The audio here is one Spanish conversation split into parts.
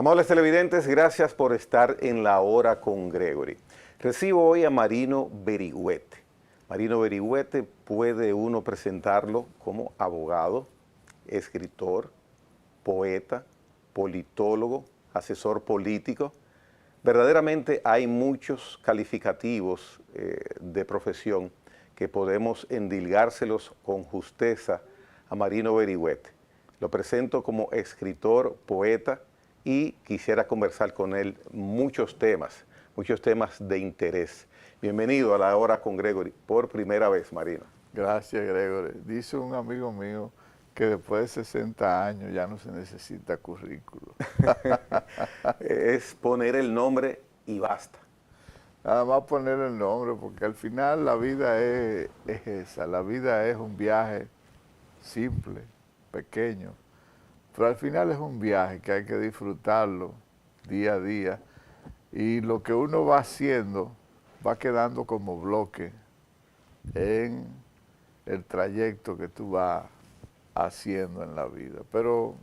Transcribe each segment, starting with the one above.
Amables televidentes, gracias por estar en La Hora con Gregory. Recibo hoy a Marino Berigüete. Marino Berigüete puede uno presentarlo como abogado, escritor, poeta, politólogo, asesor político. Verdaderamente hay muchos calificativos de profesión que podemos endilgárselos con justeza a Marino Berigüete. Lo presento como escritor, poeta, y quisiera conversar con él muchos temas de interés. Bienvenido a La Hora con Gregory por primera vez, Marino. Gracias, Gregory. Dice un amigo mío que después de 60 años ya no se necesita currículo. Es poner el nombre y basta. Nada más poner el nombre, porque al final la vida es esa. La vida es un viaje simple, pequeño, pero al final es un viaje que hay que disfrutarlo día a día. Y lo que uno va haciendo va quedando como bloque en el trayecto que tú vas haciendo en la vida. Pero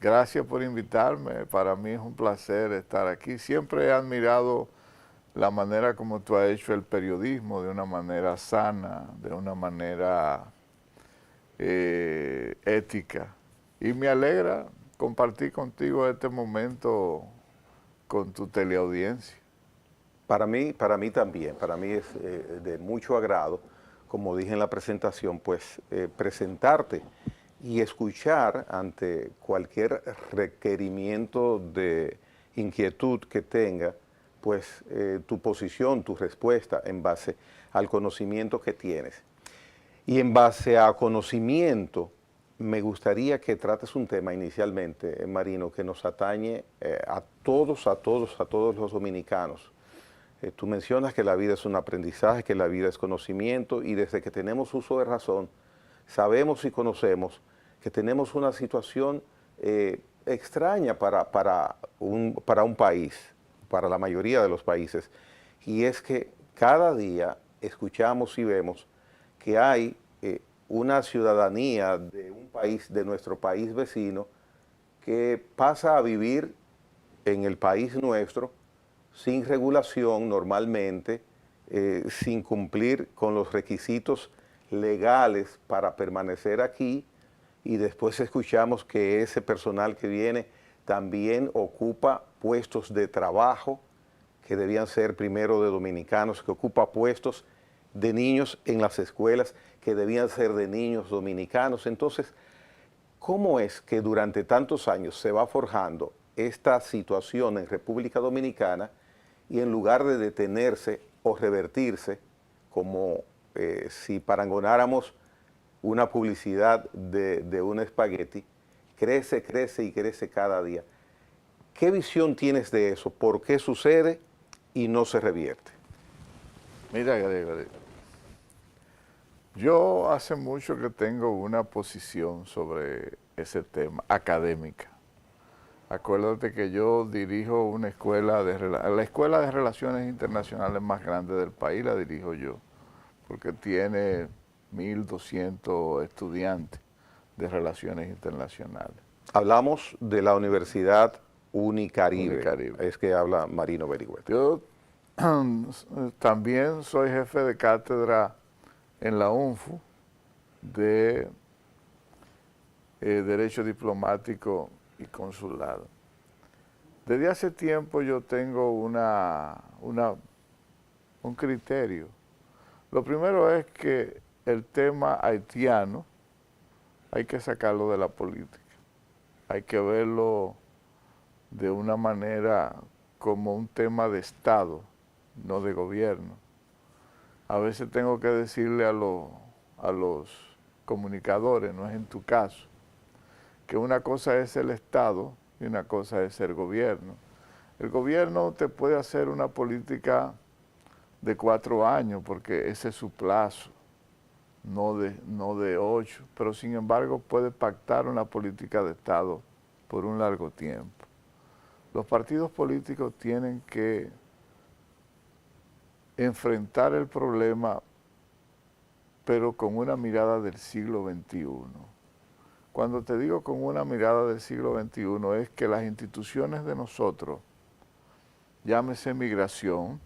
gracias por invitarme, para mí es un placer estar aquí. Siempre he admirado la manera como tú has hecho el periodismo, de una manera sana, de una manera ética. Y me alegra compartir contigo este momento con tu teleaudiencia. Para mí también, para mí es de mucho agrado, como dije en la presentación, pues presentarte y escuchar ante cualquier requerimiento de inquietud que tenga, pues tu posición, tu respuesta en base al conocimiento que tienes. Y en base a conocimiento, me gustaría que trates un tema inicialmente, Marino, que nos atañe a todos los dominicanos. Tú mencionas que la vida es un aprendizaje, que la vida es conocimiento, y desde que tenemos uso de razón, sabemos y conocemos que tenemos una situación extraña para un país, para la mayoría de los países, y es que cada día escuchamos y vemos que hay una ciudadanía de un país, de nuestro país vecino, que pasa a vivir en el país nuestro sin regulación normalmente, sin cumplir con los requisitos legales para permanecer aquí, y después escuchamos que ese personal que viene también ocupa puestos de trabajo que debían ser primero de dominicanos, que ocupa puestos de niños en las escuelas que debían ser de niños dominicanos. Entonces, ¿cómo es que durante tantos años se va forjando esta situación en República Dominicana y en lugar de detenerse o revertirse, como si parangonáramos una publicidad de un espagueti, crece, crece y crece cada día? ¿Qué visión tienes de eso? ¿Por qué sucede y no se revierte? Mira, Gregory, yo hace mucho que tengo una posición sobre ese tema, académica. Acuérdate que yo dirijo una escuela la escuela de relaciones internacionales más grande del país, la dirijo yo, porque tiene 1.200 estudiantes de relaciones internacionales. Hablamos de la Universidad Unicaribe, Unicaribe. es que habla Marino Berigüete. Yo también soy jefe de cátedra en la UNFU de Derecho Diplomático y Consulado. Desde hace tiempo yo tengo un criterio. Lo primero es que el tema haitiano hay que sacarlo de la política. Hay que verlo de una manera como un tema de Estado, no de gobierno. A veces tengo que decirle a los comunicadores, no es en tu caso, que una cosa es el Estado y una cosa es el gobierno. El gobierno te puede hacer una política de 4 años, porque ese es su plazo, no de 8, pero sin embargo puede pactar una política de Estado por un largo tiempo. Los partidos políticos tienen que enfrentar el problema, pero con una mirada del siglo XXI, Cuando te digo con una mirada del siglo XXI, es que las instituciones de nosotros, llámese migración,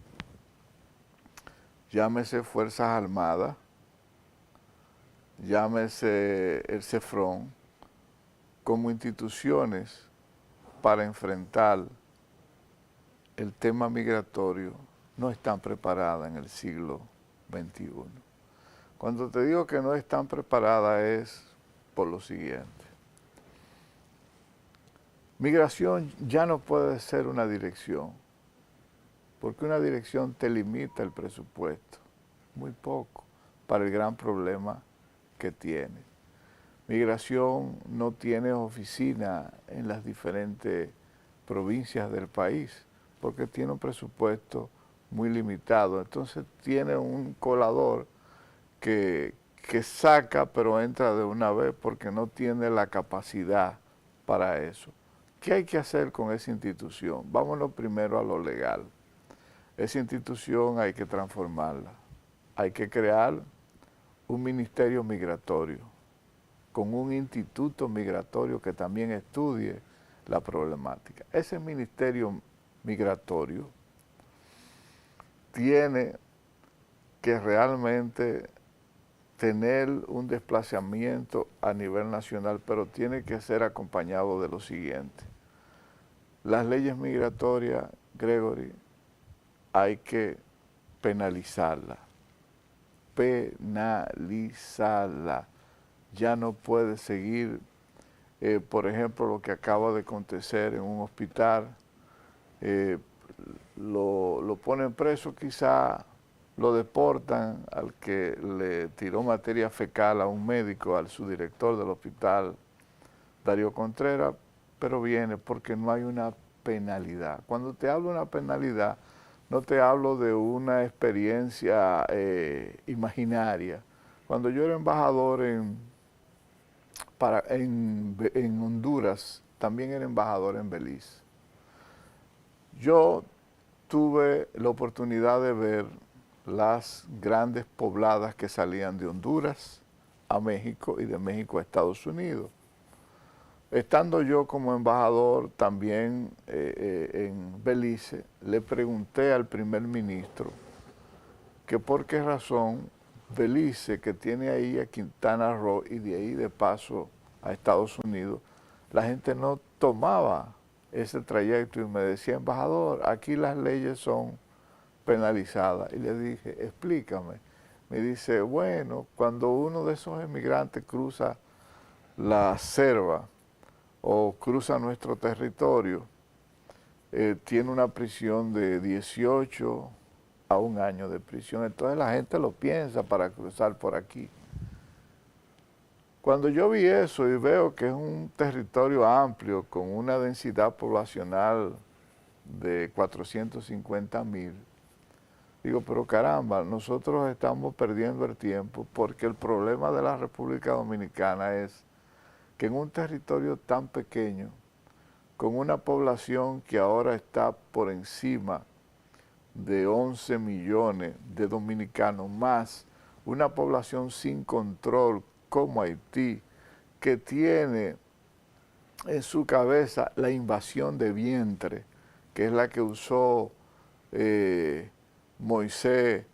llámese Fuerzas Armadas, llámese el CEFRON, como instituciones para enfrentar el tema migratorio, no están preparadas en el siglo XXI. Cuando te digo que no están preparadas es por lo siguiente. Migración ya no puede ser una dirección, porque una dirección te limita el presupuesto, muy poco, para el gran problema que tiene. Migración no tiene oficina en las diferentes provincias del país, porque tiene un presupuesto muy limitado. Entonces tiene un colador que saca, pero entra de una vez, porque no tiene la capacidad para eso. ¿Qué hay que hacer con esa institución? Vámonos primero a lo legal. Esa institución hay que transformarla. Hay que crear un ministerio migratorio, con un instituto migratorio que también estudie la problemática. Ese ministerio migratorio tiene que realmente tener un desplazamiento a nivel nacional, pero tiene que ser acompañado de lo siguiente. Las leyes migratorias, Gregory, hay que penalizarlas. Penalizarla. Ya no puede seguir, por ejemplo, lo que acaba de acontecer en un hospital, lo ponen preso, quizá lo deportan al que le tiró materia fecal a un médico, al subdirector del hospital, Darío Contreras, pero viene porque no hay una penalidad. Cuando te hablo de una penalidad, no te hablo de una experiencia imaginaria. Cuando yo era embajador en Honduras, también era embajador en Belice. Yo tuve la oportunidad de ver las grandes pobladas que salían de Honduras a México y de México a Estados Unidos. Estando yo como embajador también en Belice, le pregunté al primer ministro que por qué razón Belice, que tiene ahí a Quintana Roo y de ahí de paso a Estados Unidos, la gente no tomaba ese trayecto y me decía, embajador, aquí las leyes son penalizadas. Y le dije, explícame. Me dice, bueno, cuando uno de esos emigrantes cruza la selva o cruza nuestro territorio, tiene una prisión de 18 a 1 año de prisión. Entonces la gente lo piensa para cruzar por aquí. Cuando yo vi eso y veo que es un territorio amplio con una densidad poblacional de 450,000, digo, pero caramba, nosotros estamos perdiendo el tiempo porque el problema de la República Dominicana es que en un territorio tan pequeño, con una población que ahora está por encima de 11 millones de dominicanos, más una población sin control como Haití, que tiene en su cabeza la invasión de vientre, que es la que usó Moisés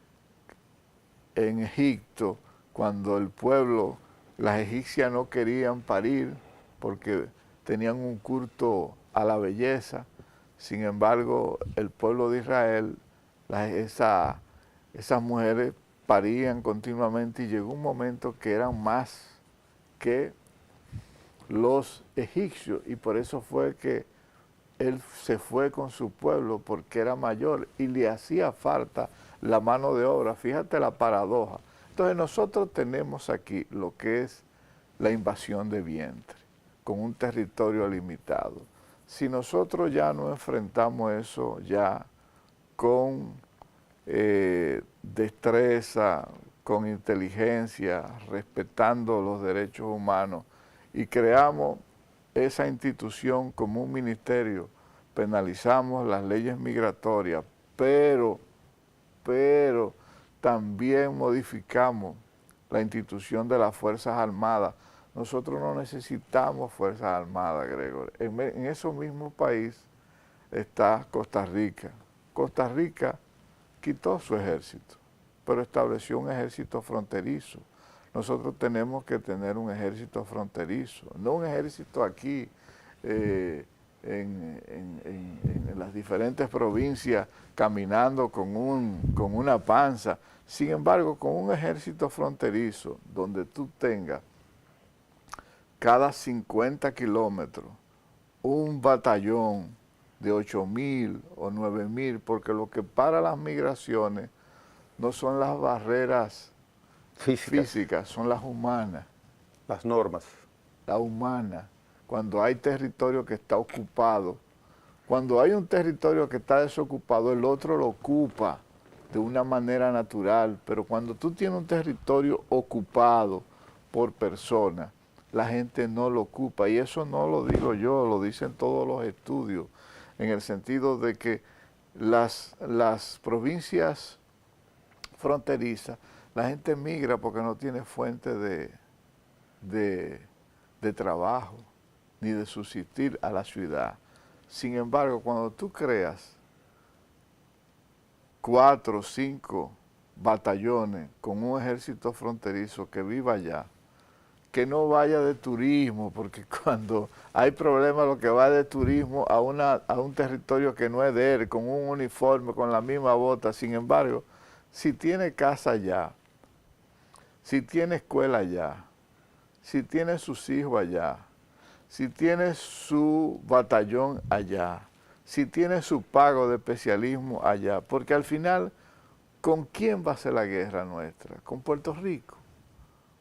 en Egipto, cuando el pueblo, las egipcias no querían parir porque tenían un culto a la belleza. Sin embargo, el pueblo de Israel, esas mujeres parían continuamente y llegó un momento que eran más que los egipcios, y por eso fue que él se fue con su pueblo, porque era mayor y le hacía falta la mano de obra. Fíjate la paradoja. Entonces nosotros tenemos aquí lo que es la invasión de vientre, con un territorio limitado. Si nosotros ya no enfrentamos eso ya con destreza, con inteligencia, respetando los derechos humanos, y creamos esa institución como un ministerio, penalizamos las leyes migratorias, pero también modificamos la institución de las Fuerzas Armadas Nosotros no necesitamos Fuerzas Armadas, Gregory. En ese mismo país está Costa Rica. Costa Rica quitó su ejército, pero estableció un ejército fronterizo. Nosotros tenemos que tener un ejército fronterizo, no un ejército aquí en las diferentes provincias caminando con una panza. Sin embargo, con un ejército fronterizo donde tú tengas cada 50 kilómetros un batallón de 8.000 o 9.000, porque lo que para las migraciones no son las barreras físicas, son las humanas. Las normas. La humana. Cuando hay territorio que está ocupado, cuando hay un territorio que está desocupado, el otro lo ocupa de una manera natural, pero cuando tú tienes un territorio ocupado por personas, la gente no lo ocupa, y eso no lo digo yo, lo dicen todos los estudios, en el sentido de que las provincias fronterizas, la gente migra porque no tiene fuente de trabajo, ni de subsistir a la ciudad. Sin embargo, cuando tú creas 4 o 5 batallones con un ejército fronterizo que viva allá, que no vaya de turismo, porque cuando hay problemas lo que va de turismo a un territorio que no es de él, con un uniforme, con la misma bota. Sin embargo, si tiene casa allá, si tiene escuela allá, si tiene sus hijos allá, si tiene su batallón allá, si tiene su pago de especialismo allá, porque al final, ¿con quién va a ser la guerra nuestra? ¿Con Puerto Rico?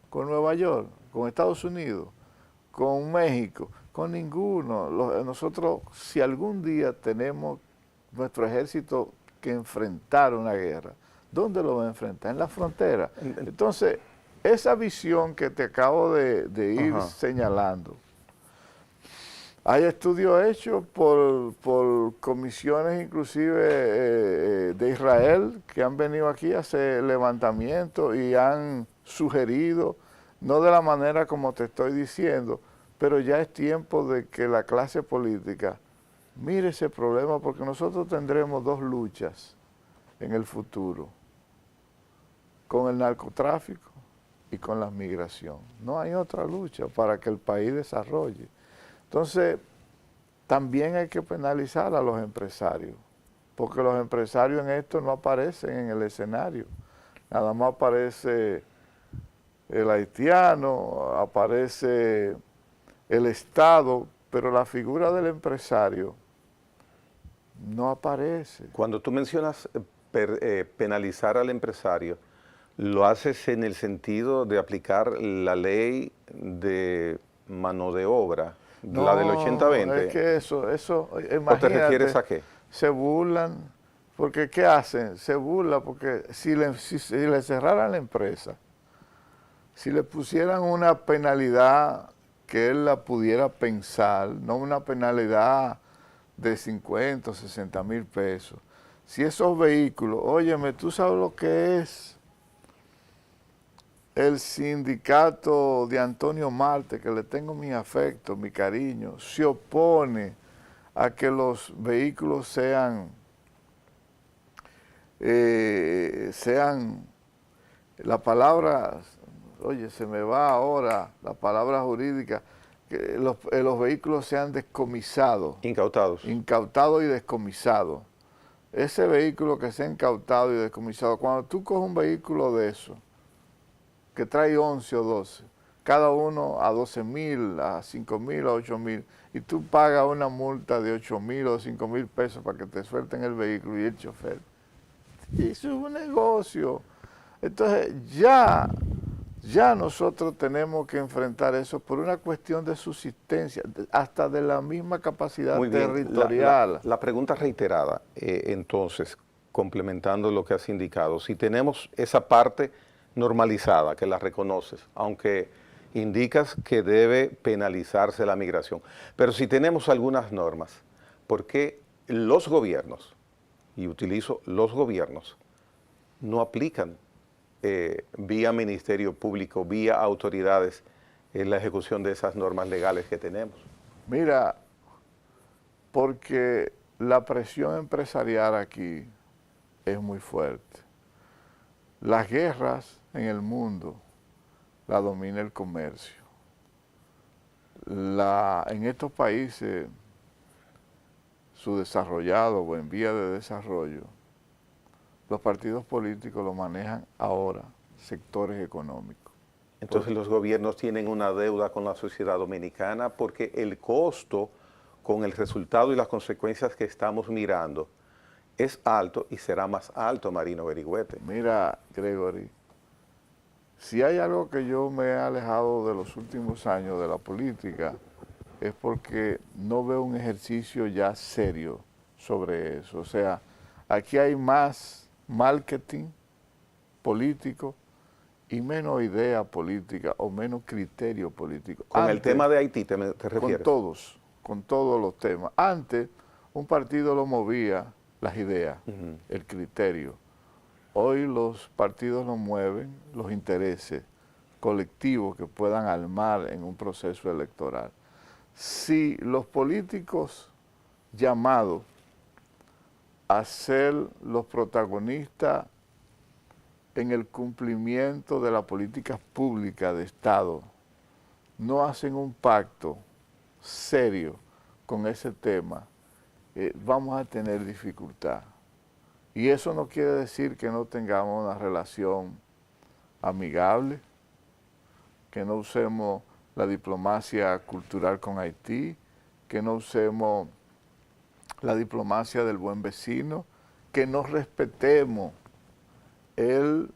¿Con Nueva York? ¿Con Estados Unidos? ¿Con México? Con ninguno. Nosotros, si algún día tenemos nuestro ejército que enfrentar una guerra, ¿dónde lo va a enfrentar? En la frontera. Entonces, esa visión que te acabo de ir señalando, hay estudios hechos por comisiones inclusive de Israel que han venido aquí a hacer levantamientos y han sugerido, no de la manera como te estoy diciendo, pero ya es tiempo de que la clase política mire ese problema, porque nosotros tendremos 2 luchas en el futuro, con el narcotráfico y con la migración. No hay otra lucha para que el país desarrolle. Entonces, también hay que penalizar a los empresarios, porque los empresarios en esto no aparecen en el escenario. Nada más aparece el haitiano, aparece el Estado, pero la figura del empresario no aparece. Cuando tú mencionas penalizar al empresario, ¿lo haces en el sentido de aplicar la ley de mano de obra, No, la del 80-20? es que eso, ¿O te refieres a qué? Se burlan, porque ¿qué hacen? Se burlan porque si le cerraran la empresa, si le pusieran una penalidad que él la pudiera pensar, no una penalidad de 50 o 60 mil pesos, si esos vehículos, óyeme, tú sabes lo que es el sindicato de Antonio Marte, que le tengo mi afecto, mi cariño, se opone a que los vehículos sean la palabra, oye, se me va ahora la palabra jurídica, que los vehículos sean descomisados. Incautados. Incautados y descomisados. Ese vehículo que sea incautado y descomisado, cuando tú coges un vehículo de eso, que trae 11 o 12, cada uno a 12.000, a 5.000, a 8.000, y tú pagas una multa de 8.000 o 5.000 pesos para que te suelten el vehículo y el chofer. Y eso es un negocio. Entonces ya nosotros tenemos que enfrentar eso por una cuestión de subsistencia, hasta de la misma capacidad territorial. La pregunta reiterada, entonces, complementando lo que has indicado, si tenemos esa parte normalizada, que la reconoces, aunque indicas que debe penalizarse la migración, pero si tenemos algunas normas, ¿por qué los gobiernos, y utilizo los gobiernos, no aplican vía Ministerio Público, vía autoridades, la ejecución de esas normas legales que tenemos? Mira, porque la presión empresarial aquí es muy fuerte. Las guerras en el mundo la domina el comercio. En estos países subdesarrollados o en vía de desarrollo, los partidos políticos lo manejan ahora sectores económicos. Entonces los gobiernos tienen una deuda con la sociedad dominicana porque el costo con el resultado y las consecuencias que estamos mirando es alto y será más alto, Marino Berigüete. Mira, Gregory, si hay algo que yo me he alejado de los últimos años de la política, es porque no veo un ejercicio ya serio sobre eso. O sea, aquí hay más marketing político y menos idea política o menos criterio político. Con el tema de Haití, ¿te refieres? Con todos los temas. Antes, un partido lo movía las ideas, el criterio. Hoy los partidos lo mueven los intereses colectivos que puedan armar en un proceso electoral. Si los políticos llamados a ser los protagonistas en el cumplimiento de la política pública de Estado no hacen un pacto serio con ese tema, vamos a tener dificultad. Y eso no quiere decir que no tengamos una relación amigable, que no usemos la diplomacia cultural con Haití, que no usemos la diplomacia del buen vecino, que nos respetemos el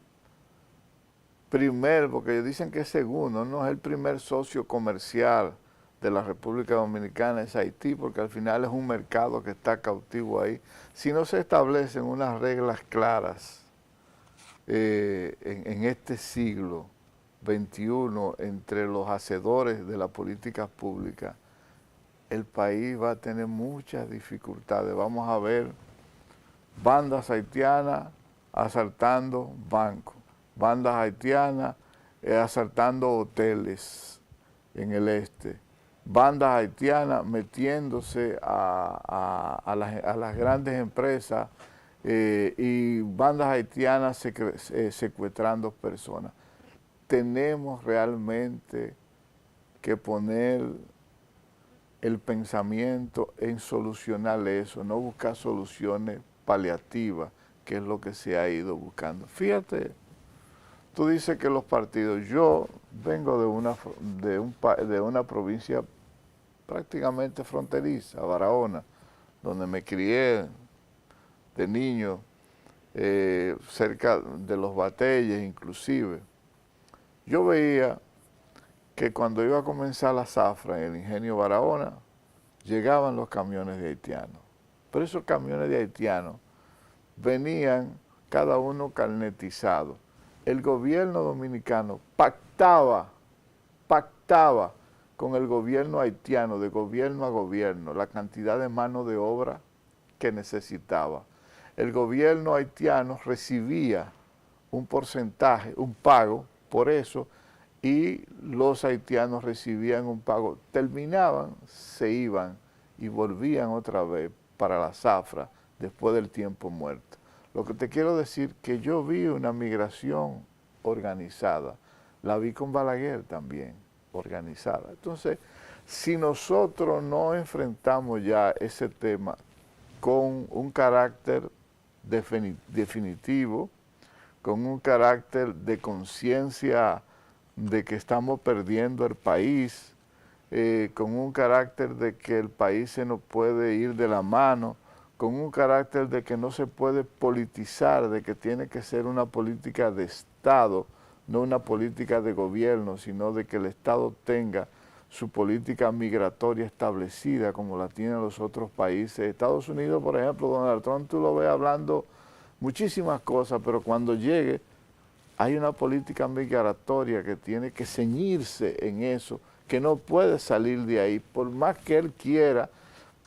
primer, porque dicen que es segundo, no es el primer socio comercial de la República Dominicana, es Haití, porque al final es un mercado que está cautivo ahí. Si no se establecen unas reglas claras en este siglo XXI entre los hacedores de la política pública, el país va a tener muchas dificultades. Vamos a ver bandas haitianas asaltando bancos, bandas haitianas asaltando hoteles en el este, bandas haitianas metiéndose a las grandes empresas y bandas haitianas secuestrando personas. Tenemos realmente que poner el pensamiento en solucionar eso, no buscar soluciones paliativas, que es lo que se ha ido buscando. Fíjate, tú dices que los partidos, yo vengo de una provincia prácticamente fronteriza, Barahona, donde me crié de niño, cerca de los Bateyes inclusive. Yo veía que cuando iba a comenzar la zafra en el ingenio Barahona, llegaban los camiones de haitianos. Pero esos camiones de haitianos venían cada uno carnetizado. El gobierno dominicano pactaba con el gobierno haitiano, de gobierno a gobierno, la cantidad de mano de obra que necesitaba. El gobierno haitiano recibía un porcentaje, un pago por eso, y los haitianos recibían un pago. Terminaban, se iban y volvían otra vez para la zafra después del tiempo muerto. Lo que te quiero decir que yo vi una migración organizada, la vi con Balaguer también, organizada. Entonces, si nosotros no enfrentamos ya ese tema con un carácter definitivo, con un carácter de conciencia de que estamos perdiendo el país, con un carácter de que el país se nos puede ir de la mano, con un carácter de que no se puede politizar, de que tiene que ser una política de Estado, no una política de gobierno, sino de que el Estado tenga su política migratoria establecida como la tienen los otros países. Estados Unidos, por ejemplo, Donald Trump, tú lo ves hablando muchísimas cosas, pero cuando llegue hay una política migratoria que tiene que ceñirse en eso, que no puede salir de ahí, por más que él quiera.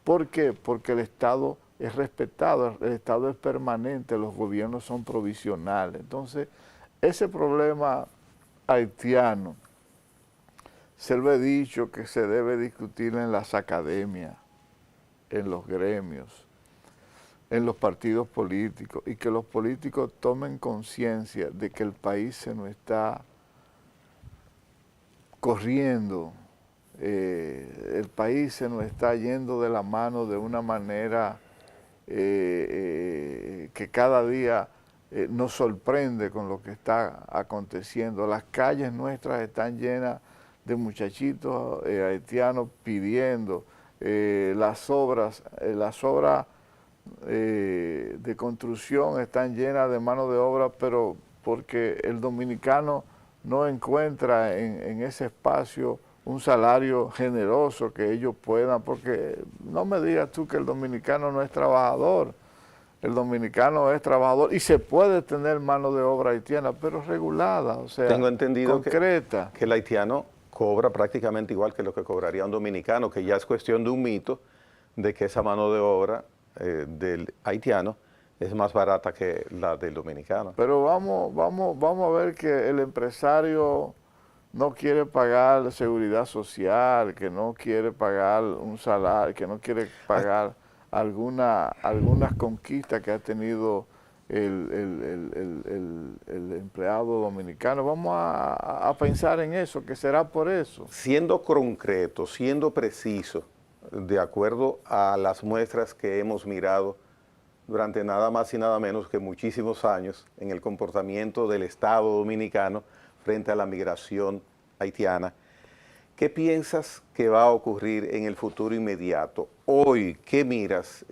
¿Por qué? Porque el Estado es respetado, el Estado es permanente, los gobiernos son provisionales. Entonces, ese problema haitiano, se lo he dicho que se debe discutir en las academias, en los gremios, en los partidos políticos, y que los políticos tomen conciencia de que el país se nos está corriendo, el país se nos está yendo de la mano de una manera que cada día nos sorprende con lo que está aconteciendo. Las calles nuestras están llenas de muchachitos haitianos pidiendo las obras de construcción están llenas de mano de obra, pero porque el dominicano no encuentra en ese espacio un salario generoso que ellos puedan, porque no me digas tú que el dominicano no es trabajador. El dominicano es trabajador y se puede tener mano de obra haitiana, pero regulada, o sea, tengo entendido concreta. Que el haitiano cobra prácticamente igual que lo que cobraría un dominicano, que ya es cuestión de un mito de que esa mano de obra del haitiano es más barata que la del dominicano. Pero vamos a ver que el empresario no quiere pagar seguridad social, que no quiere pagar un salario, que no quiere pagar algunas conquistas que ha tenido el empleado dominicano. Vamos a pensar en eso, que será por eso. Siendo concreto, siendo preciso, de acuerdo a las muestras que hemos mirado durante nada más y nada menos que muchísimos años en el comportamiento del Estado dominicano frente a la migración haitiana, ¿qué piensas que va a ocurrir en el futuro inmediato? Hoy, ¿qué miras?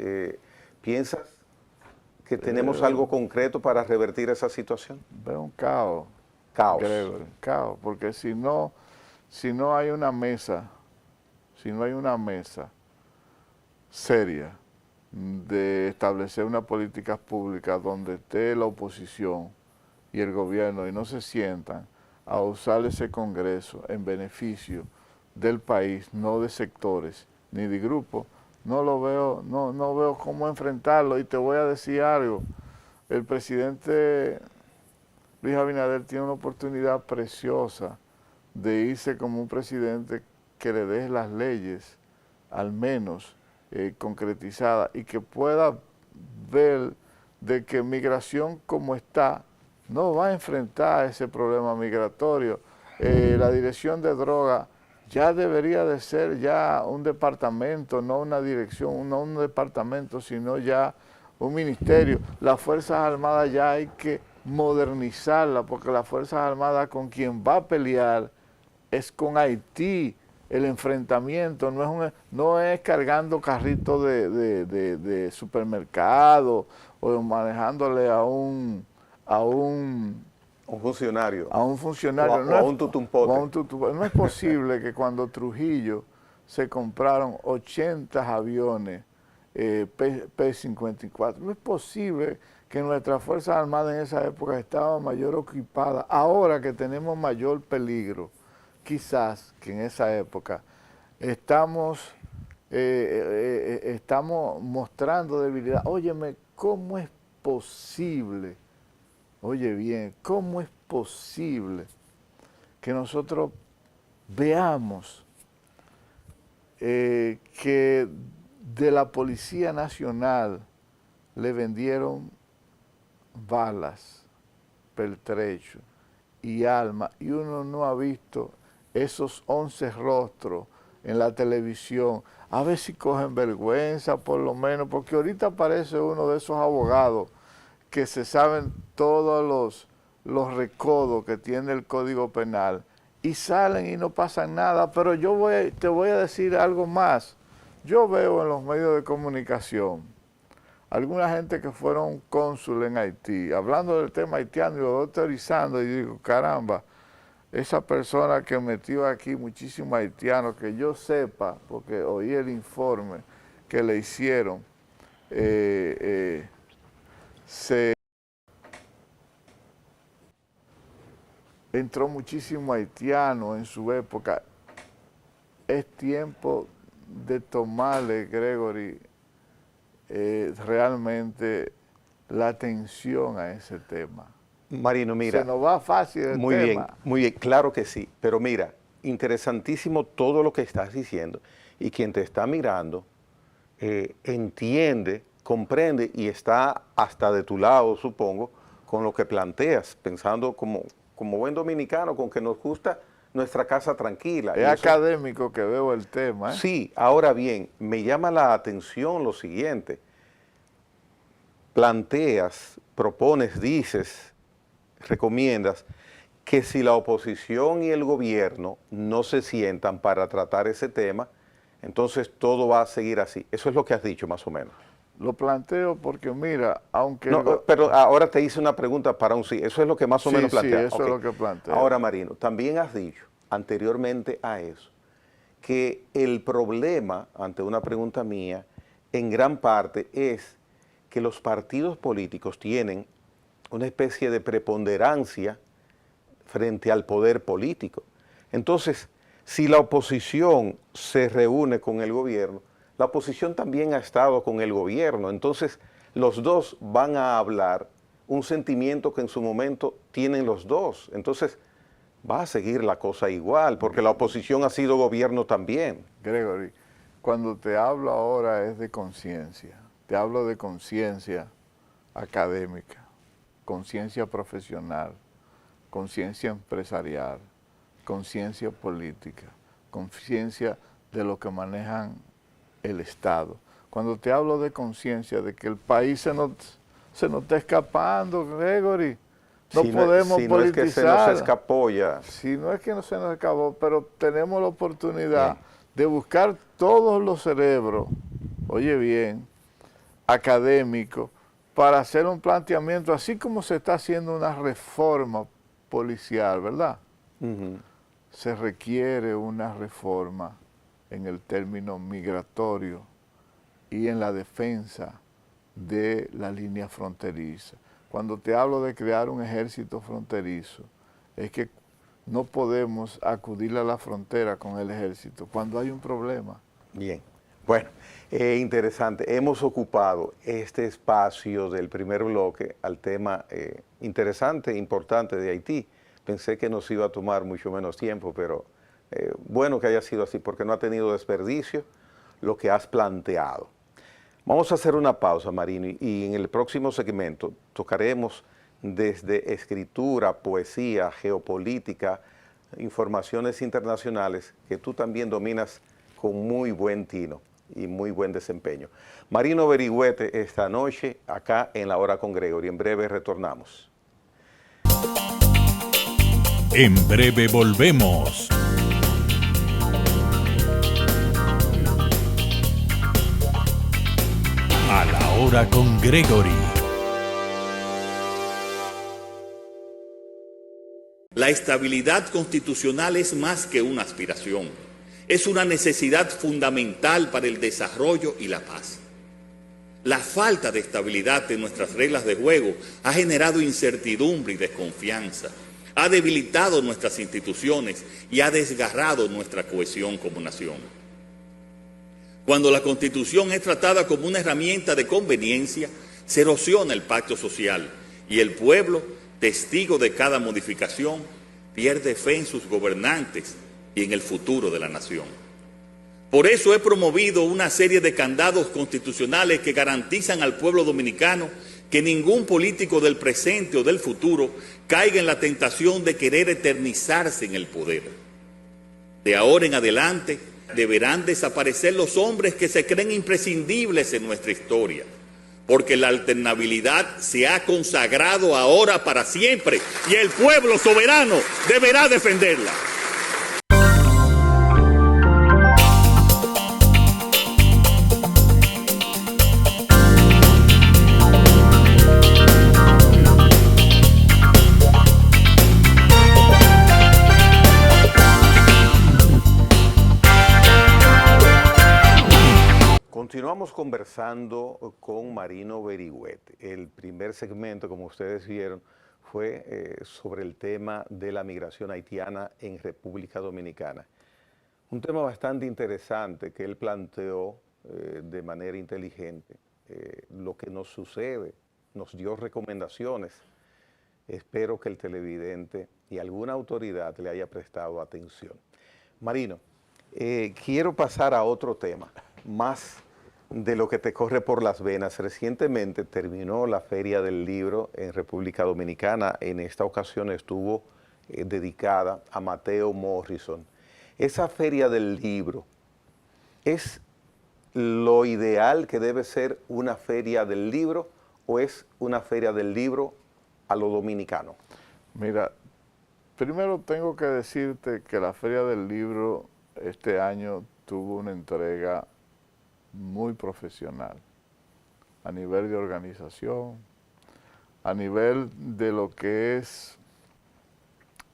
¿Piensas que tenemos algo concreto para revertir esa situación? Veo un caos. Caos. Gregory, caos, porque si no hay una mesa, seria de establecer una política pública donde esté la oposición y el gobierno y no se sientan a usar ese Congreso en beneficio del país, no de sectores ni de grupos, no veo cómo enfrentarlo. Y te voy a decir algo, el presidente Luis Abinader tiene una oportunidad preciosa de irse como un presidente que le deje las leyes, al menos concretizadas, y que pueda ver de que migración como está, no va a enfrentar ese problema migratorio. La dirección de droga ya debería de ser ya un departamento, no una dirección, no un departamento, sino ya un ministerio. Las Fuerzas Armadas ya hay que modernizarla, porque las Fuerzas Armadas con quien va a pelear es con Haití. El enfrentamiento no es cargando carritos de supermercado o manejándole a un funcionario. A un funcionario. O a un tutumpote. No es posible que cuando Trujillo se compraron 80 aviones P-54, no es posible que nuestras Fuerzas Armadas en esa época estaban mayor equipadas. Ahora que tenemos mayor peligro, quizás que en esa época estamos mostrando debilidad. Óyeme, ¿cómo es posible? Oye bien, ¿cómo es posible que nosotros veamos que de la Policía Nacional le vendieron balas, pertrechos y armas, y uno no ha visto esos 11 rostros en la televisión? A ver si cogen vergüenza por lo menos, porque ahorita aparece uno de esos abogados que se saben todos los recodos que tiene el Código Penal y salen y no pasan nada. Pero te voy a decir algo más. Yo veo en los medios de comunicación alguna gente que fueron cónsul en Haití, hablando del tema haitiano y lo autorizando, y digo, caramba, esa persona que metió aquí muchísimos haitianos, que yo sepa, porque oí el informe que le hicieron, entró muchísimo haitiano en su época. Es tiempo de tomarle, Gregory, realmente la atención a ese tema. Marino, mira. Se nos va fácil el tema. Muy bien, claro que sí. Pero mira, interesantísimo todo lo que estás diciendo y quien te está mirando entiende, comprende y está hasta de tu lado, supongo, con lo que planteas, pensando como buen dominicano, con que nos gusta nuestra casa tranquila. Es académico que veo el tema. Sí, ahora bien, me llama la atención lo siguiente. Planteas, propones, dices, recomiendas que si la oposición y el gobierno no se sientan para tratar ese tema, entonces todo va a seguir así. Eso es lo que has dicho más o menos. Lo planteo porque mira, aunque... No, pero ahora te hice una pregunta para un sí. Eso es lo que más o menos planteas. Sí, eso es lo que planteo. Ahora, Marino, también has dicho anteriormente a eso que el problema, ante una pregunta mía, en gran parte es que los partidos políticos tienen una especie de preponderancia frente al poder político. Entonces, si la oposición se reúne con el gobierno, la oposición también ha estado con el gobierno. Entonces, los dos van a hablar un sentimiento que en su momento tienen los dos. Entonces, va a seguir la cosa igual, porque la oposición ha sido gobierno también. Gregory, cuando te hablo ahora es de conciencia. Te hablo de conciencia académica, conciencia profesional, conciencia empresarial, conciencia política, conciencia de lo que manejan el Estado. Cuando te hablo de conciencia, de que el país se nos está escapando, Gregory, no podemos si politizar. No es que se nos escapó ya. Si no es que no se nos escapó, pero tenemos la oportunidad de buscar todos los cerebros, oye bien, académicos, para hacer un planteamiento, así como se está haciendo una reforma policial, ¿verdad? Se requiere una reforma en el término migratorio y en la defensa de la línea fronteriza. Cuando te hablo de crear un ejército fronterizo, es que no podemos acudir a la frontera con el ejército cuando hay un problema. Bien, bueno, interesante. Hemos ocupado este espacio del primer bloque al tema interesante e importante de Haití. Pensé que nos iba a tomar mucho menos tiempo, pero bueno que haya sido así, porque no ha tenido desperdicio lo que has planteado. Vamos a hacer una pausa, Marino, y en el próximo segmento tocaremos desde escritura, poesía, geopolítica, informaciones internacionales que tú también dominas con muy buen tino y muy buen desempeño. Marino Berigüete esta noche acá en La Hora con Gregory. En breve retornamos. En breve volvemos. A la Hora con Gregory. La estabilidad constitucional es más que una aspiración. Es una necesidad fundamental para el desarrollo y la paz. La falta de estabilidad en nuestras reglas de juego ha generado incertidumbre y desconfianza, ha debilitado nuestras instituciones y ha desgarrado nuestra cohesión como nación. Cuando la Constitución es tratada como una herramienta de conveniencia, se erosiona el pacto social y el pueblo, testigo de cada modificación, pierde fe en sus gobernantes y en el futuro de la nación. Por eso he promovido una serie de candados constitucionales que garantizan al pueblo dominicano que ningún político del presente o del futuro caiga en la tentación de querer eternizarse en el poder. De ahora en adelante, deberán desaparecer los hombres que se creen imprescindibles en nuestra historia, porque la alternabilidad se ha consagrado ahora para siempre y el pueblo soberano deberá defenderla. Continuamos conversando con Marino Berigüete. El primer segmento, como ustedes vieron, fue sobre el tema de la migración haitiana en República Dominicana. Un tema bastante interesante que él planteó de manera inteligente. Lo que nos sucede, nos dio recomendaciones. Espero que el televidente y alguna autoridad le haya prestado atención. Marino, quiero pasar a otro tema, más de lo que te corre por las venas. Recientemente terminó la Feria del Libro en República Dominicana. En esta ocasión estuvo dedicada a Mateo Morrison. Esa Feria del Libro es lo ideal que debe ser una feria del libro, o es una feria del libro a lo dominicano? Mira, primero tengo que decirte que la Feria del Libro este año tuvo una entrega muy profesional a nivel de organización, a nivel de lo que es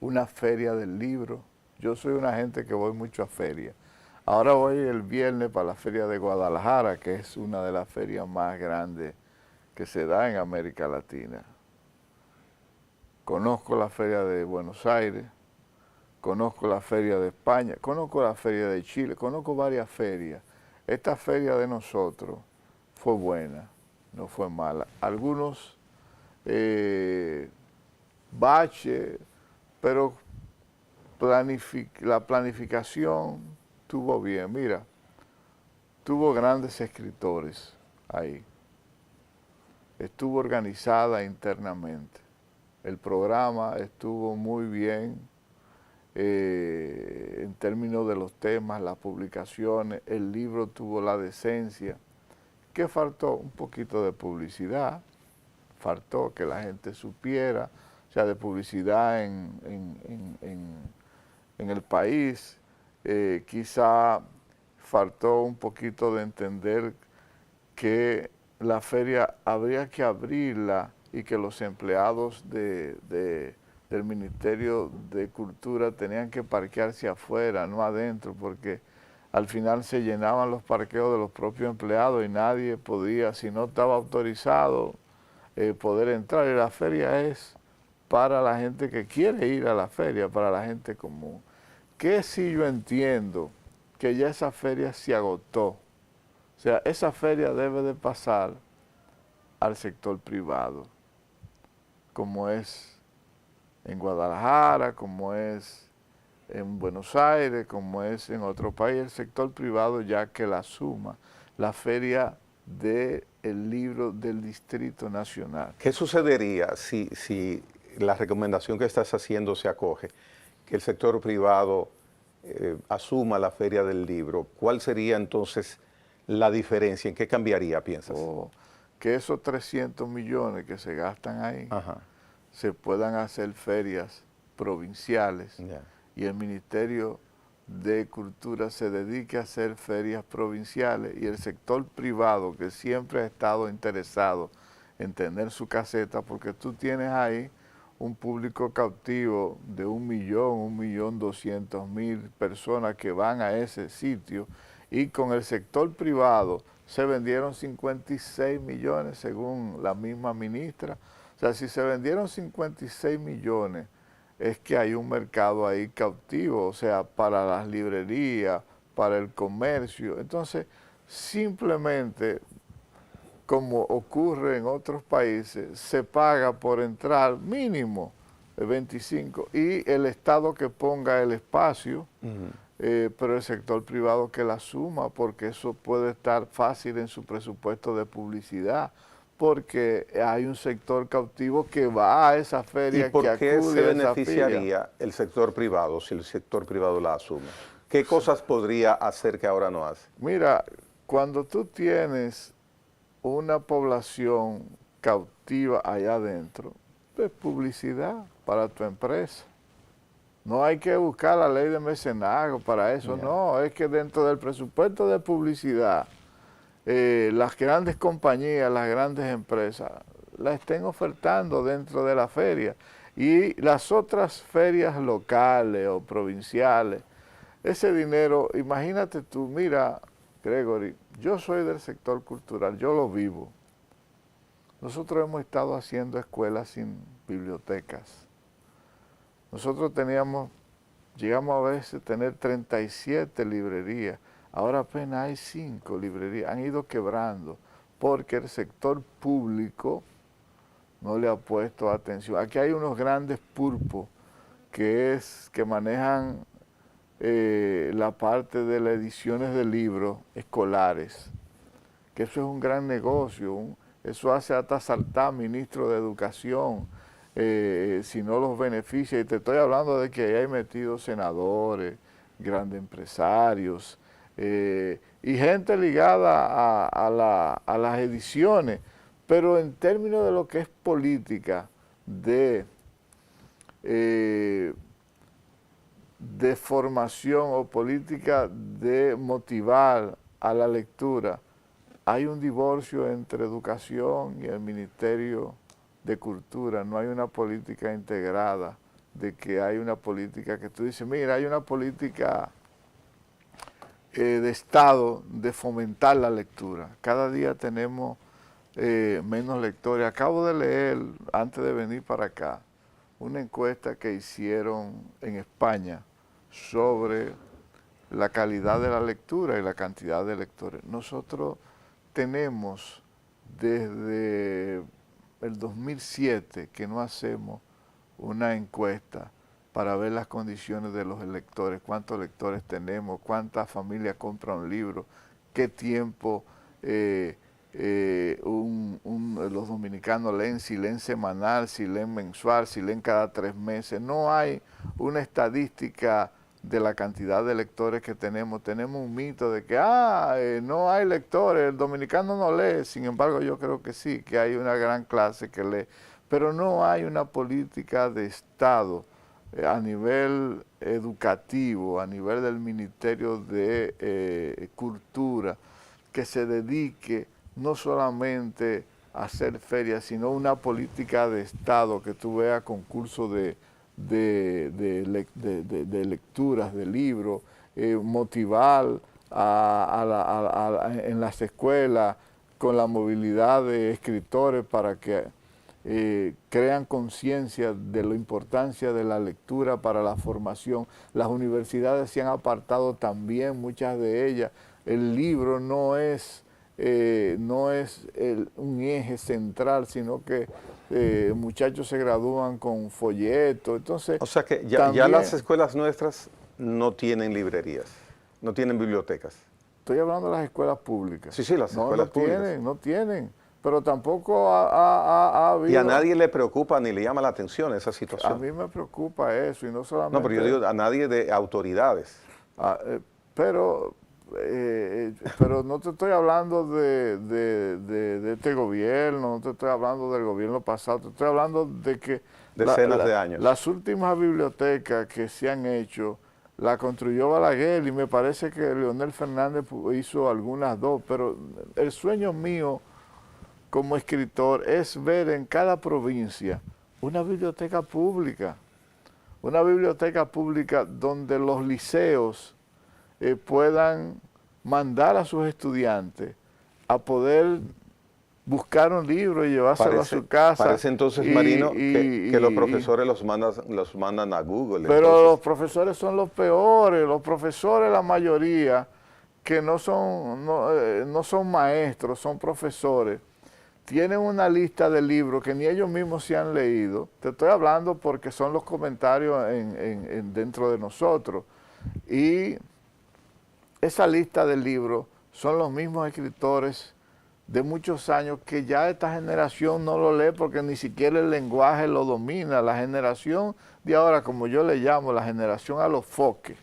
una feria del libro. Yo soy una gente que voy mucho a ferias. Ahora voy el viernes para la Feria de Guadalajara, que es una de las ferias más grandes que se da en América Latina. Conozco la Feria de Buenos Aires, conozco la Feria de España, conozco la Feria de Chile, conozco varias ferias. Esta feria de nosotros fue buena, no fue mala. Algunos baches, pero la planificación estuvo bien. Mira, tuvo grandes escritores ahí. Estuvo organizada internamente. El programa estuvo muy bien en términos de los temas, las publicaciones. El libro tuvo la decencia. ¿Qué faltó? Un poquito de publicidad. Faltó que la gente supiera, o sea, de publicidad en el país. Quizá faltó un poquito de entender que la feria habría que abrirla y que los empleados del Ministerio de Cultura tenían que parquearse afuera, no adentro, porque al final se llenaban los parqueos de los propios empleados y nadie podía, si no estaba autorizado, poder entrar. Y la feria es para la gente que quiere ir a la feria, para la gente común. Que si yo entiendo que ya esa feria se agotó, o sea, esa feria debe de pasar al sector privado, como es en Guadalajara, como es en Buenos Aires, como es en otro país, el sector privado ya que la suma, la feria del libro del Distrito Nacional. ¿Qué sucedería si la recomendación que estás haciendo se acoge, que el sector privado asuma la Feria del Libro? ¿Cuál sería entonces la diferencia? ¿En qué cambiaría, piensas? Que esos 300 millones que se gastan ahí, Ajá. se puedan hacer ferias provinciales, Yeah. y el Ministerio de Cultura se dedique a hacer ferias provinciales, y el sector privado, que siempre ha estado interesado en tener su caseta, porque tú tienes ahí un público cautivo de 1.200.000 personas que van a ese sitio, y con el sector privado se vendieron 56 millones según la misma ministra. O sea, si se vendieron 56 millones, es que hay un mercado ahí cautivo, o sea, para las librerías, para el comercio. Entonces, simplemente, como ocurre en otros países, se paga por entrar mínimo 25, y el Estado que ponga el espacio, pero el sector privado que la suma, porque eso puede estar fácil en su presupuesto de publicidad, porque hay un sector cautivo que va a esa feria, ¿Y por que qué acude se a esa feria. beneficiaría el sector privado si el sector privado la asume? ¿Qué cosas podría hacer que ahora no hace? Mira, cuando tú tienes una población cautiva allá adentro, es publicidad para tu empresa. No hay que buscar la ley de mecenazgo para eso, no, es que dentro del presupuesto de publicidad, las grandes compañías, las grandes empresas, la estén ofertando dentro de la feria, y las otras ferias locales o provinciales, ese dinero, imagínate tú, mira, Gregory, yo soy del sector cultural, yo lo vivo. Nosotros hemos estado haciendo escuelas sin bibliotecas. Nosotros llegamos a veces a tener 37 librerías, ahora apenas hay 5 librerías, han ido quebrando, porque el sector público no le ha puesto atención. Aquí hay unos grandes pulpos que manejan la parte de las ediciones de libros escolares, que eso es un gran negocio, eso hace hasta saltar ministro de Educación, si no los beneficia. Y te estoy hablando de que ahí hay metidos senadores, grandes empresarios, y gente ligada a las ediciones, pero en términos de lo que es política, de formación o política de motivar a la lectura, hay un divorcio entre educación y el Ministerio de Cultura. No hay una política integrada, de que hay una política que tú dices, mira, hay una política de Estado de fomentar la lectura. Cada día tenemos menos lectores. Acabo de leer, antes de venir para acá, una encuesta que hicieron en España sobre la calidad de la lectura y la cantidad de lectores. Nosotros tenemos desde el 2007 que no hacemos una encuesta para ver las condiciones de los lectores, cuántos lectores tenemos, cuántas familias compran un libro, qué tiempo los dominicanos leen, si leen semanal, si leen mensual, si leen cada 3 meses. No hay una estadística de la cantidad de lectores que tenemos. Tenemos un mito de que no hay lectores, el dominicano no lee. Sin embargo, yo creo que sí, que hay una gran clase que lee. Pero no hay una política de Estado a nivel educativo, a nivel del Ministerio de Cultura, que se dedique no solamente a hacer ferias, sino una política de Estado, que tú veas concursos de lecturas, de libros, motivar en las escuelas con la movilidad de escritores para que crean conciencia de la importancia de la lectura para la formación. Las universidades se han apartado también, muchas de ellas. El libro no es un eje central, sino que muchachos se gradúan con folletos. Entonces, o sea que ya las escuelas nuestras no tienen librerías, no tienen bibliotecas. Estoy hablando de las escuelas públicas. Sí, las escuelas públicas. No tienen. Pero tampoco ha habido... Y a nadie le preocupa ni le llama la atención esa situación. A mí me preocupa eso, y no solamente... No, pero yo digo a nadie de autoridades. Pero no te estoy hablando de este gobierno, no te estoy hablando del gobierno pasado, te estoy hablando de que... Decenas de años. Las últimas bibliotecas que se han hecho, la construyó Balaguer, y me parece que Leonel Fernández hizo algunas 2, pero el sueño mío como escritor es ver en cada provincia una biblioteca pública donde los liceos puedan mandar a sus estudiantes a poder buscar un libro y llevárselo a su casa. Parece entonces, Marino, que los profesores los mandan a Google. Pero entonces. Los profesores son los peores. Los profesores, la mayoría, que no son maestros, son profesores, tienen una lista de libros que ni ellos mismos se han leído. Te estoy hablando porque son los comentarios dentro de nosotros. Y esa lista de libros son los mismos escritores de muchos años que ya esta generación no lo lee porque ni siquiera el lenguaje lo domina. La generación de ahora, como yo le llamo, la generación a los foques,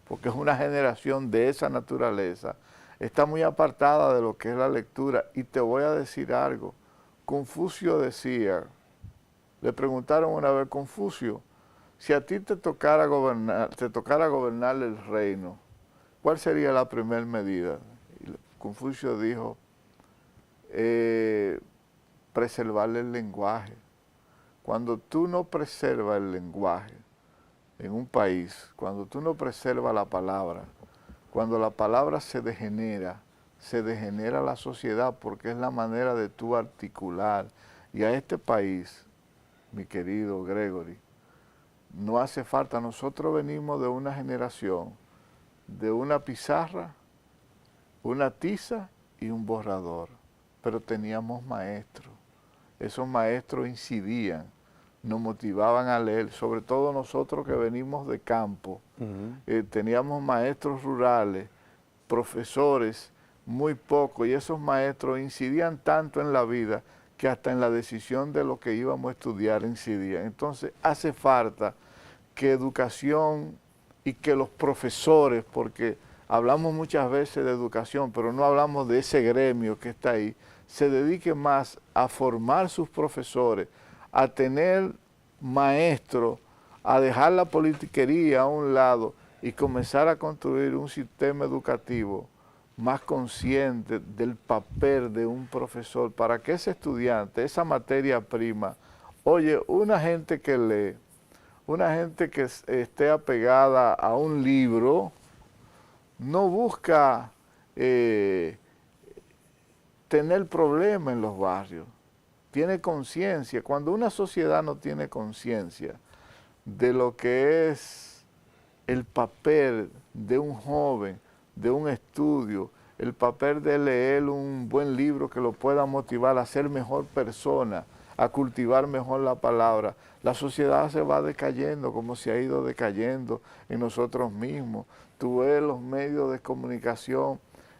porque es una generación de esa naturaleza, está muy apartada de lo que es la lectura. Y te voy a decir algo. Confucio decía, le preguntaron una vez, Confucio, si a ti te tocara gobernar el reino, ¿cuál sería la primera medida? Y Confucio dijo, preservar el lenguaje. Cuando tú no preservas el lenguaje en un país, cuando tú no preservas la palabra, cuando la palabra se degenera la sociedad, porque es la manera de tú articular. Y a este país, mi querido Gregory, no hace falta. Nosotros venimos de una generación de una pizarra, una tiza y un borrador, pero teníamos maestros. Esos maestros incidían, nos motivaban a leer, sobre todo nosotros que venimos de campo, Teníamos maestros rurales, profesores, muy poco, y esos maestros incidían tanto en la vida que hasta en la decisión de lo que íbamos a estudiar incidían. Entonces hace falta que educación y que los profesores, porque hablamos muchas veces de educación, pero no hablamos de ese gremio que está ahí, se dediquen más a formar sus profesores, a tener maestros, a dejar la politiquería a un lado y comenzar a construir un sistema educativo más consciente del papel de un profesor para que ese estudiante, esa materia prima, oye, una gente que lee, una gente que esté apegada a un libro, no busca tener problemas en los barrios, tiene conciencia. Cuando una sociedad no tiene conciencia de lo que es el papel de un joven, de un estudio, el papel de leer un buen libro que lo pueda motivar a ser mejor persona, a cultivar mejor la palabra, la sociedad se va decayendo como se ha ido decayendo en nosotros mismos. Tú ves los medios de comunicación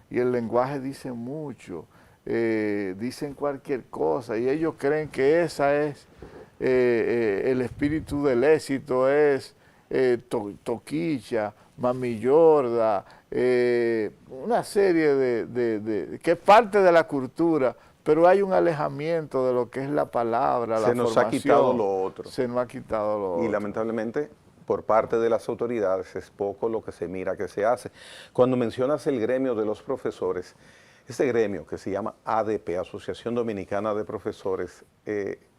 y el lenguaje dice mucho, dicen cualquier cosa y ellos creen que esa es el espíritu del éxito, es toquicha, mamillorda, una serie que es parte de la cultura, pero hay un alejamiento de lo que es la palabra, la formación. Se nos ha quitado lo otro. Se nos ha quitado lo otro. Y lamentablemente, por parte de las autoridades, es poco lo que se mira que se hace. Cuando mencionas el gremio de los profesores, este gremio que se llama ADP, Asociación Dominicana de Profesores,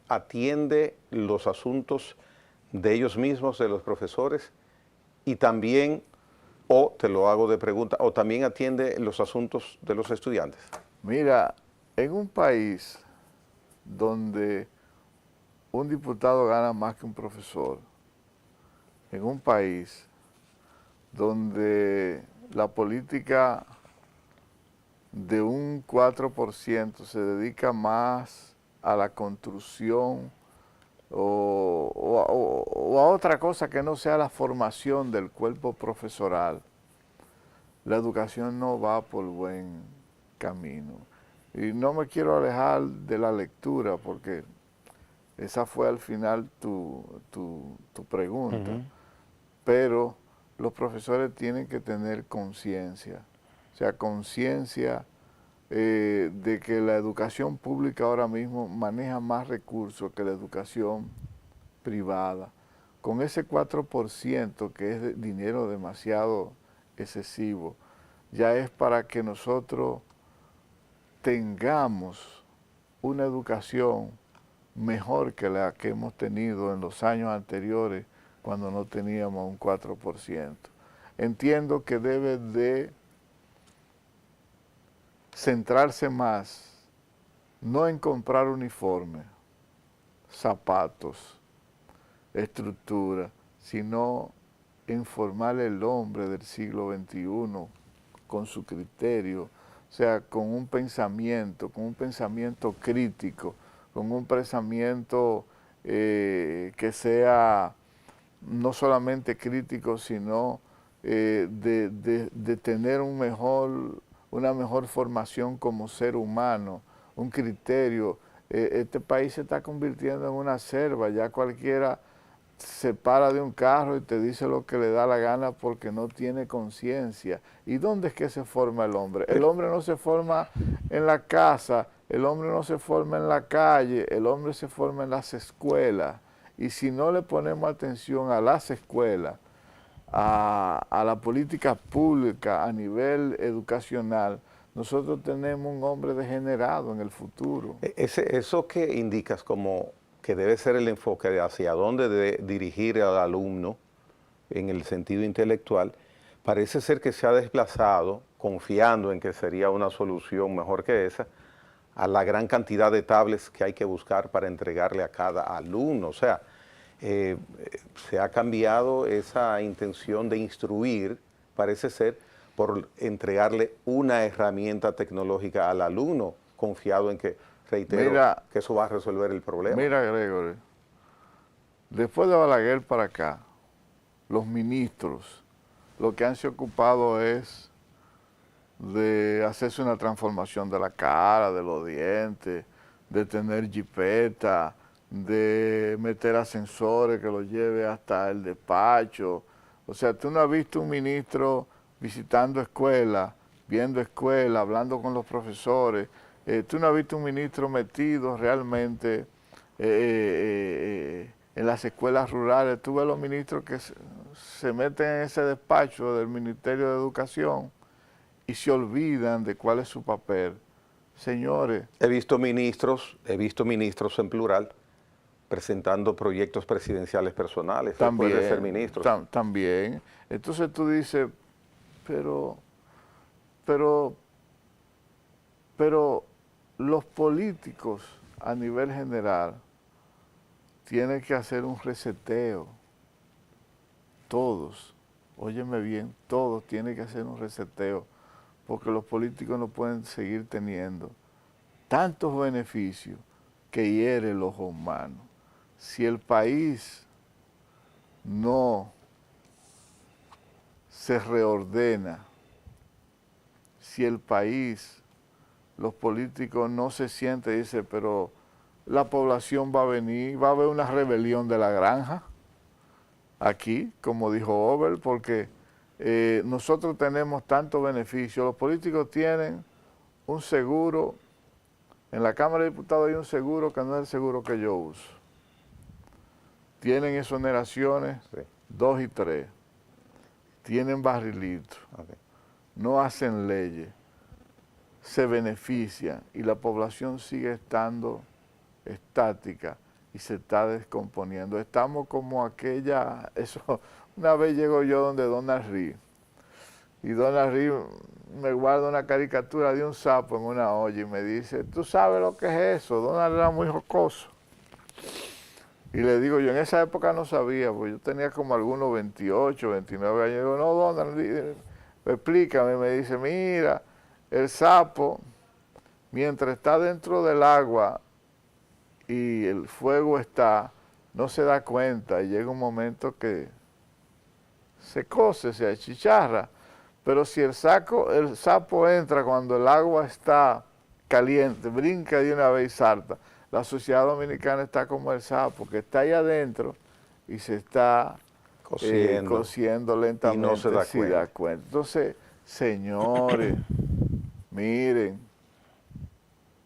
atiende los asuntos de ellos mismos, de los profesores, y también, o te lo hago de pregunta, o también atiende los asuntos de los estudiantes. Mira, en un país donde un diputado gana más que un profesor, en un país donde la política de un 4% se dedica más a la construcción o a otra cosa que no sea la formación del cuerpo profesoral, la educación no va por buen camino. Y no me quiero alejar de la lectura porque esa fue al final tu pregunta, pero los profesores tienen que tener conciencia, o sea, conciencia de que la educación pública ahora mismo maneja más recursos que la educación privada. Con ese 4% que es dinero demasiado excesivo, ya es para que nosotros tengamos una educación mejor que la que hemos tenido en los años anteriores cuando no teníamos un 4%. Entiendo que debe de centrarse más, no en comprar uniformes, zapatos, estructura, sino en formar el hombre del siglo XXI con su criterio, o sea, con un pensamiento crítico, con un pensamiento que sea no solamente crítico, sino de tener una mejor formación como ser humano, un criterio. Este país se está convirtiendo en una selva, ya cualquiera se para de un carro y te dice lo que le da la gana porque no tiene conciencia. ¿Y dónde es que se forma el hombre? El hombre no se forma en la casa, el hombre no se forma en la calle, el hombre se forma en las escuelas. Y si no le ponemos atención a las escuelas, a la política pública a nivel educacional, nosotros tenemos un hombre degenerado en el futuro. Eso que indicas como que debe ser el enfoque de hacia dónde debe dirigir al alumno en el sentido intelectual, parece ser que se ha desplazado, confiando en que sería una solución mejor que esa, a la gran cantidad de tablets que hay que buscar para entregarle a cada alumno. O sea, se ha cambiado esa intención de instruir, parece ser, por entregarle una herramienta tecnológica al alumno, confiado en que, reitero, que eso va a resolver el problema. Mira, Gregory, después de Balaguer para acá, los ministros lo que han se ocupado es de hacerse una transformación de la cara, de los dientes, de tener jipeta, de meter ascensores que lo lleve hasta el despacho. O sea, tú no has visto un ministro visitando escuelas, viendo escuelas, hablando con los profesores. Tú no has visto un ministro metido realmente en las escuelas rurales. Tú ves los ministros que se meten en ese despacho del Ministerio de Educación y se olvidan de cuál es su papel. Señores. He visto ministros en plural presentando proyectos presidenciales personales También, después de ser ministros. También. Entonces tú dices, pero los políticos a nivel general tienen que hacer un reseteo. Todos, óyeme bien, todos tienen que hacer un reseteo, porque los políticos no pueden seguir teniendo tantos beneficios que hieren los humanos. Si el país no se reordena, si el país, los políticos no se sienten, dice, pero la población va a venir, va a haber una rebelión de la granja, aquí, como dijo Ober, porque nosotros tenemos tantos beneficios, los políticos tienen un seguro, en la Cámara de Diputados hay un seguro que no es el seguro que yo uso. Tienen exoneraciones 2 y 3, tienen barrilitos, no hacen leyes, se benefician y la población sigue estando estática y se está descomponiendo. Estamos como una vez llego yo donde Donald Reed, y Donald Reed me guarda una caricatura de un sapo en una olla y me dice, ¿tú sabes lo que es eso? Donald era muy jocoso. Y le digo, yo en esa época no sabía, porque yo tenía como algunos 28, 29 años. Y digo, no, Donald, explícame. Me dice, mira, el sapo, mientras está dentro del agua y el fuego está, no se da cuenta y llega un momento que se cose, se achicharra. Pero si el sapo entra cuando el agua está caliente, brinca de una vez y salta. La sociedad dominicana está como el sapo, que está ahí adentro y se está cociendo lentamente. Y no se da cuenta. Entonces, señores, miren,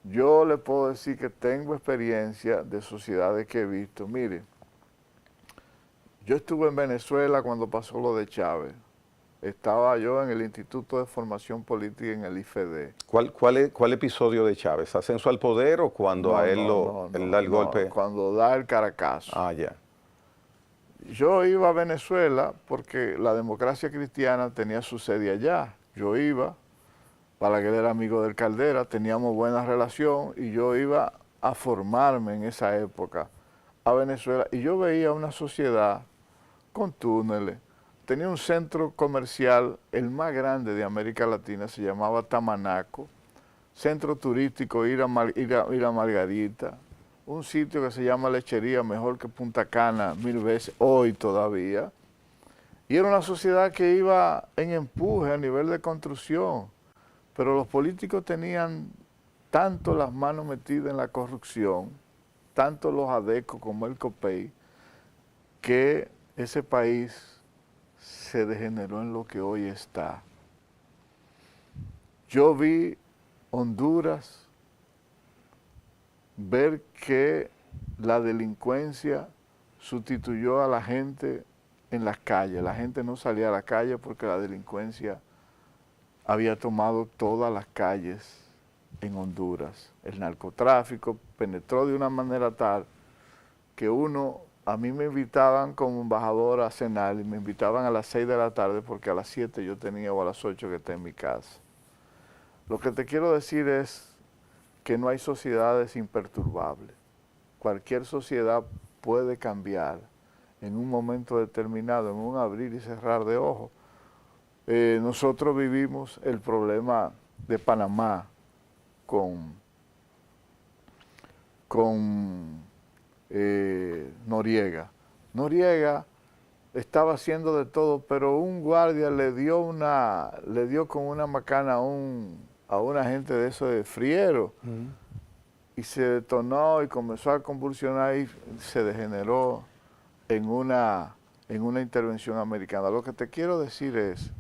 yo les puedo decir que tengo experiencia de sociedades que he visto. Miren, yo estuve en Venezuela cuando pasó lo de Chávez. Estaba yo en el Instituto de Formación Política en el IFD. ¿Cuál episodio de Chávez? ¿Ascenso al poder o cuando él da el golpe? Cuando da el Caracazo. Ah, ya. Yo iba a Venezuela porque la Democracia Cristiana tenía su sede allá. Yo iba, Balaguer era amigo del Caldera, teníamos buena relación y yo iba a formarme en esa época a Venezuela. Y yo veía una sociedad con túneles. Tenía un centro comercial, el más grande de América Latina, se llamaba Tamanaco, centro turístico, ir a Margarita, un sitio que se llama Lechería, mejor que Punta Cana 1000 veces, hoy todavía. Y era una sociedad que iba en empuje a nivel de construcción, pero los políticos tenían tanto las manos metidas en la corrupción, tanto los ADECO como el COPEI, que ese país se degeneró en lo que hoy está. Yo vi Honduras ver que la delincuencia sustituyó a la gente en las calles. La gente no salía a la calle porque la delincuencia había tomado todas las calles en Honduras. El narcotráfico penetró de una manera tal que a mí me invitaban como embajador a cenar y me invitaban a las 6 de la tarde porque a las 7 yo tenía o a las 8 que esté en mi casa. Lo que te quiero decir es que no hay sociedades imperturbables. Cualquier sociedad puede cambiar en un momento determinado, en un abrir y cerrar de ojos. Nosotros vivimos el problema de Panamá con Noriega. Noriega estaba haciendo de todo, pero un guardia le dio con una macana a un agente de eso de friero, y se detonó y comenzó a convulsionar y se degeneró en una intervención americana. Lo que te quiero decir es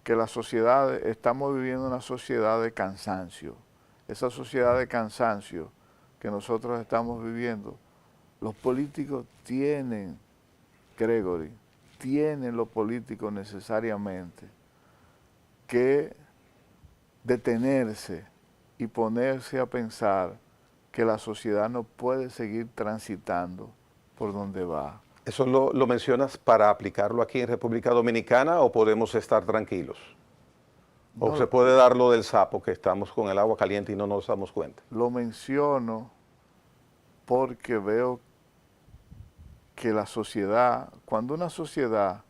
que la sociedad, estamos viviendo una sociedad de cansancio. Esa sociedad de cansancio que nosotros estamos viviendo, los políticos tienen, Gregory, tienen los políticos necesariamente que detenerse y ponerse a pensar que la sociedad no puede seguir transitando por donde va. ¿Eso lo mencionas para aplicarlo aquí en República Dominicana o podemos estar tranquilos? ¿O No, se puede dar lo del sapo, que estamos con el agua caliente y no nos damos cuenta? lo menciono porque veo que la sociedad, cuando una sociedad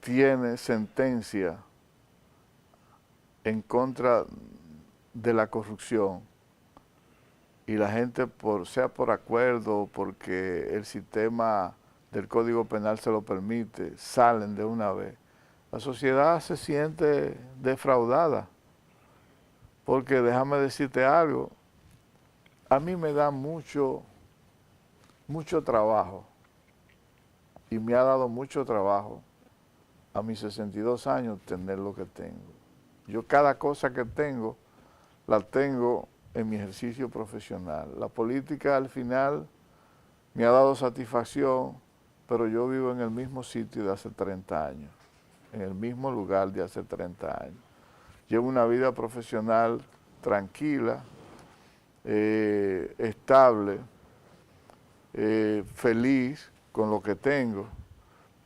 tiene sentencia en contra de la corrupción y la gente, sea por acuerdo o porque el sistema del Código Penal se lo permite, salen de una vez, la sociedad se siente defraudada. Porque déjame decirte algo, a mí me da mucho trabajo, y me ha dado mucho trabajo a mis 62 años tener lo que tengo. Yo cada cosa que tengo, la tengo en mi ejercicio profesional. La política al final me ha dado satisfacción, pero yo vivo en el mismo sitio de hace 30 años, en el mismo lugar de hace 30 años. Llevo una vida profesional tranquila, estable, feliz con lo que tengo,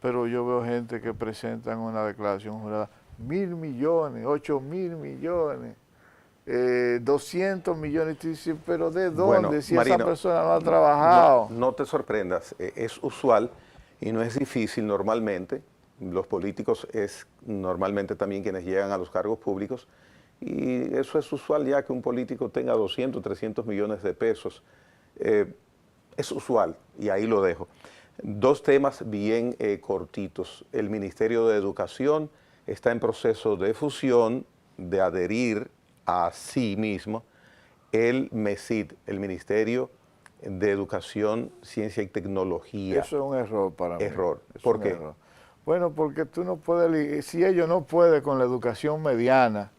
pero yo veo gente que presentan una declaración jurada, 1.000 millones, 8.000 millones, 200 millones, y tú dices, pero ¿de dónde? Bueno, Si Marino, esa persona no ha trabajado. No te sorprendas, es usual y no es difícil normalmente. Los políticos es normalmente también quienes llegan a los cargos públicos, y eso es usual ya que un político tenga 200, 300 millones de pesos. Es usual, y ahí lo dejo. Dos temas bien cortitos. El Ministerio de Educación está en proceso de fusión, de adherir a sí mismo el MESID, el Ministerio de Educación, Ciencia y Tecnología. Eso es un error para mí. Error. ¿Por qué? Error. Bueno, porque tú no puedes, si ellos no pueden con la educación mediana,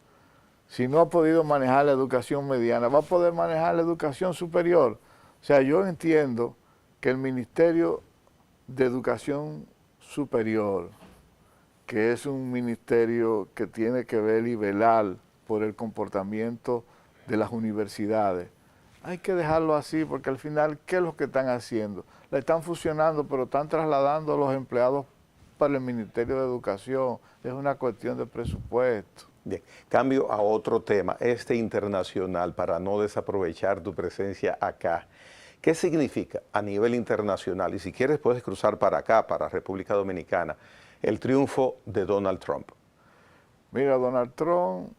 si no ha podido manejar la educación mediana, va a poder manejar la educación superior. O sea, yo entiendo que el Ministerio de Educación Superior, que es un ministerio que tiene que ver y velar por el comportamiento de las universidades, hay que dejarlo así, porque al final, ¿qué es lo que están haciendo? La están fusionando, pero están trasladando a los empleados para el Ministerio de Educación. Es una cuestión de presupuesto. Bien, cambio a otro tema, internacional, para no desaprovechar tu presencia acá. ¿Qué significa a nivel internacional? Y si quieres puedes cruzar para acá, para República Dominicana, el triunfo de Donald Trump. Mira, Donald Trump,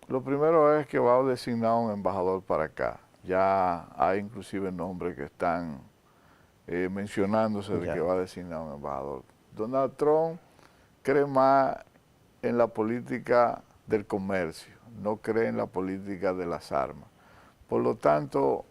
lo primero es que va a designar un embajador para acá. Ya hay inclusive nombres que están mencionándose de que va a designar un embajador. Donald Trump cree más en la política del comercio, no cree en la política de las armas. Por lo tanto,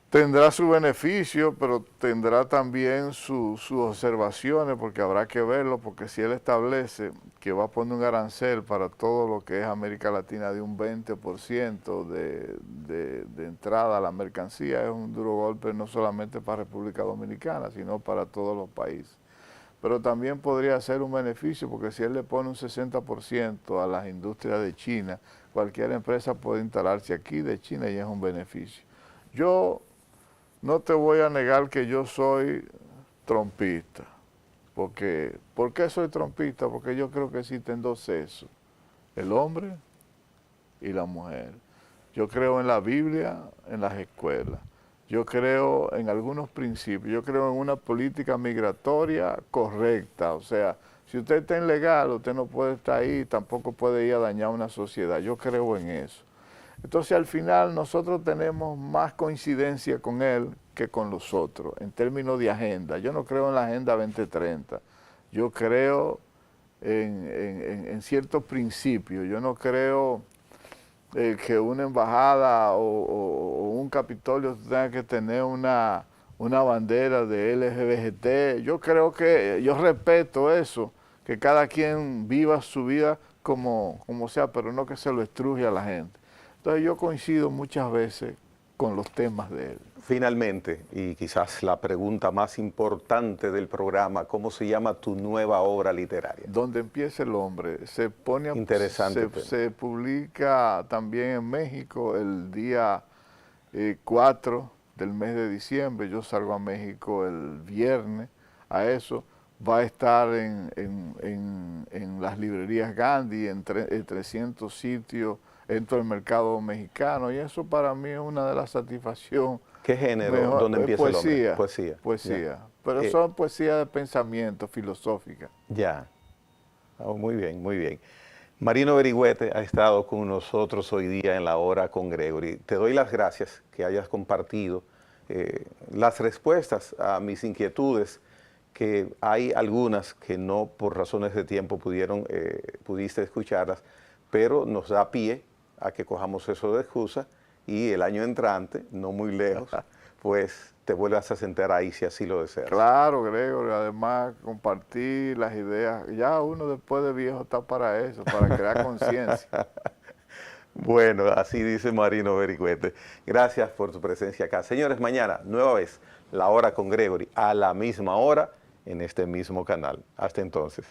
tendrá su beneficio, pero tendrá también sus observaciones, porque habrá que verlo, porque si él establece que va a poner un arancel para todo lo que es América Latina de un 20% de entrada a la mercancía, es un duro golpe no solamente para República Dominicana, sino para todos los países. Pero también podría ser un beneficio, porque si él le pone un 60% a las industrias de China, cualquier empresa puede instalarse aquí de China y es un beneficio. Yo no te voy a negar que yo soy trompista. ¿Por qué soy trompista? Porque yo creo que existen dos sexos, el hombre y la mujer. Yo creo en la Biblia, en las escuelas. Yo creo en algunos principios. Yo creo en una política migratoria correcta. O sea, si usted está ilegal, usted no puede estar ahí, tampoco puede ir a dañar una sociedad. Yo creo en eso. Entonces al final nosotros tenemos más coincidencia con él que con los otros en términos de agenda. Yo no creo en la Agenda 2030, yo creo en ciertos principios, yo no creo que una embajada o un Capitolio tenga que tener una bandera de LGBT. Yo creo que, yo respeto eso, que cada quien viva su vida como sea, pero no que se lo estruje a la gente. Entonces yo coincido muchas veces con los temas de él. Finalmente, y quizás la pregunta más importante del programa, ¿cómo se llama tu nueva obra literaria? Donde empieza el hombre. Se pone Interesante. se publica también en México el día 4 del mes de diciembre. Yo salgo a México el viernes a eso. Va a estar en las librerías Gandhi, en 300 sitios dentro del mercado mexicano, y eso para mí es una de las satisfacciones. ¿Qué género? ¿Dónde empieza poesía, el hombre? Poesía. Poesía. Pero son poesías de pensamiento, filosófica. Ya. Oh, muy bien, muy bien. Marino Berigüete ha estado con nosotros hoy día en La Hora con Gregory. Te doy las gracias que hayas compartido las respuestas a mis inquietudes, que hay algunas que no por razones de tiempo pudiste escucharlas, pero nos da pie a que cojamos eso de excusa y el año entrante, no muy lejos, pues te vuelvas a sentar ahí si así lo deseas. Claro, Gregorio, además compartir las ideas, ya uno después de viejo está para eso, para crear conciencia. Bueno, así dice Marino Berigüete. Gracias por tu presencia acá. Señores, mañana, nueva vez, La Hora con Gregory, a la misma hora, en este mismo canal. Hasta entonces.